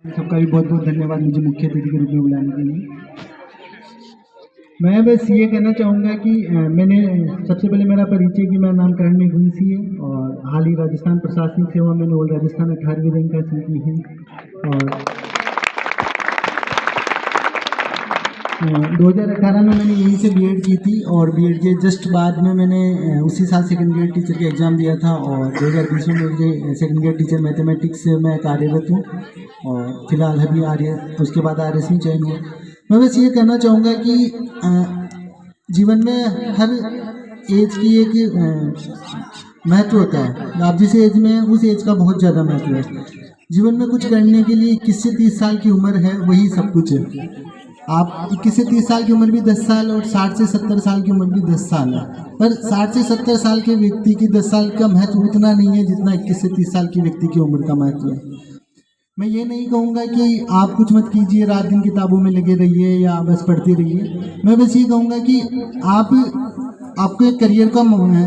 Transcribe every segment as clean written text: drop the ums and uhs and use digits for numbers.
सबका भी बहुत बहुत धन्यवाद मुझे मुख्य अतिथि के रूप में बुलाने के लिए। मैं बस ये कहना चाहूँगा कि मैंने सबसे पहले मेरा परिचय कि मेरा नाम करण मेघुल सी है और हाल ही राजस्थान प्रशासनिक सेवा में ऑल राजस्थान 18वीं रैंक हासिल की है और 2018 में मैंने यहीं से बीएड की थी और बीएड के जस्ट बाद में मैंने उसी साल सेकंड ग्रेड टीचर का एग्ज़ाम दिया था और 2020 में मुझे सेकंड ग्रेड टीचर मैथमेटिक्स से मैं कार्यरत हूँ और फिलहाल अभी उसके बाद RS में चयन हुआ। मैं बस ये कहना चाहूँगा कि जीवन में हर एज की एक महत्व होता है। आप जिस एज में हैं उस एज का बहुत ज़्यादा महत्व है। जीवन में कुछ करने के लिए 21 से 30 साल की उम्र है, वही सब कुछ है। आप 21 से 30 साल की उम्र भी 10 साल और 60 से 70 साल की उम्र भी 10 साल है, पर 60 से 70 साल के व्यक्ति की 10 साल का महत्व उतना नहीं है जितना 21 से 30 साल की व्यक्ति की उम्र का महत्व है। मैं ये नहीं कहूँगा कि आप कुछ मत कीजिए, रात दिन किताबों में लगे रहिए या बस पढ़ते रहिए। मैं बस ये कहूँगा कि आपको एक करियर का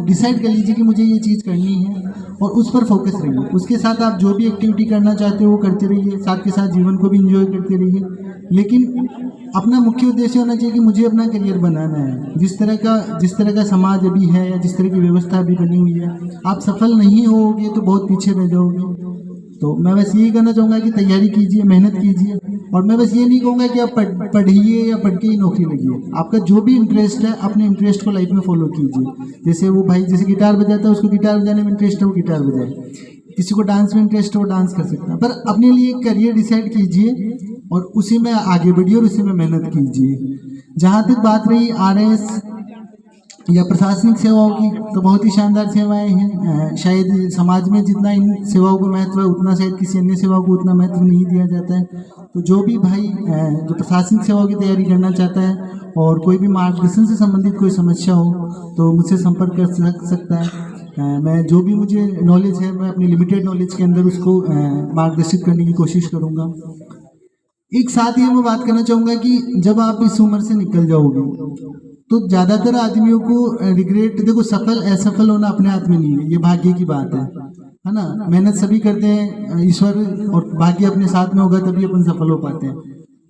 डिसाइड कर लीजिए कि मुझे ये चीज़ करनी है और उस पर फोकस रहिए। उसके साथ आप जो भी एक्टिविटी करना चाहते हो वो करते रहिए, साथ के साथ जीवन को भी इंजॉय करते रहिए, लेकिन अपना मुख्य उद्देश्य होना चाहिए कि मुझे अपना करियर बनाना है। जिस तरह का समाज अभी है या जिस तरह की व्यवस्था अभी बनी हुई है, आप सफल नहीं होगे तो बहुत पीछे रह जाओगे। तो मैं बस यही कहना चाहूँगा कि तैयारी कीजिए, मेहनत कीजिए और मैं बस ये नहीं कहूँगा कि आप पढ़िए या पढ़ के ही नौकरी लगिए। आपका जो भी इंटरेस्ट है अपने इंटरेस्ट को लाइफ में फॉलो कीजिए। जैसे वो भाई जैसे गिटार बजाता है, उसको गिटार बजाने में इंटरेस्ट है, वो गिटार बजाए। किसी को डांस में इंटरेस्ट है, वो डांस कर सकता है, पर अपने लिए एक करियर डिसाइड कीजिए और उसी में आगे बढ़िए और उसी में मेहनत कीजिए। जहाँ तक बात रही RS या प्रशासनिक सेवाओं की, तो बहुत ही शानदार सेवाएं हैं। शायद समाज में जितना इन सेवाओं को महत्व है उतना शायद किसी अन्य सेवाओं को उतना महत्व नहीं दिया जाता है। तो जो भी भाई जो प्रशासनिक सेवाओं की तैयारी करना चाहता है और कोई भी मार्गदर्शन से संबंधित कोई समस्या हो तो मुझसे संपर्क कर सकता है। मैं जो भी मुझे नॉलेज है मैं अपनी लिमिटेड नॉलेज के अंदर उसको मार्गदर्शित करने की कोशिश करूँगा। एक साथ ही मैं बात करना चाहूँगा कि जब आप इस उम्र से निकल जाओगे तो ज़्यादातर आदमियों को रिग्रेट, देखो सफल असफल होना अपने हाथ में नहीं है, ये भाग्य की बात है ना। मेहनत सभी करते हैं, ईश्वर और भाग्य अपने साथ में होगा तभी अपन सफल हो पाते हैं।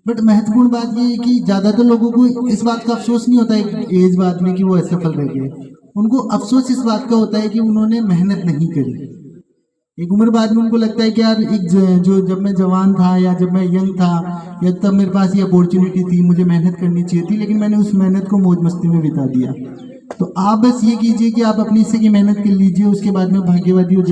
बट महत्वपूर्ण बात ये है कि ज़्यादातर लोगों को इस बात का अफसोस नहीं होता है एज बाद में कि वो असफल रह गए। उनको अफसोस इस बात का होता है कि उन्होंने मेहनत नहीं करी। एक उम्र बाद में उनको लगता है कि यार जो जब मैं जवान था या जब मैं यंग था या तब मेरे पास ये अपॉर्चुनिटी थी, मुझे मेहनत करनी चाहिए थी, लेकिन मैंने उस मेहनत को मौज मस्ती में बिता दिया। तो आप बस ये कीजिए कि आप अपनी हिस्से की मेहनत कर लीजिए, उसके बाद में भाग्यवादी हो जाइए।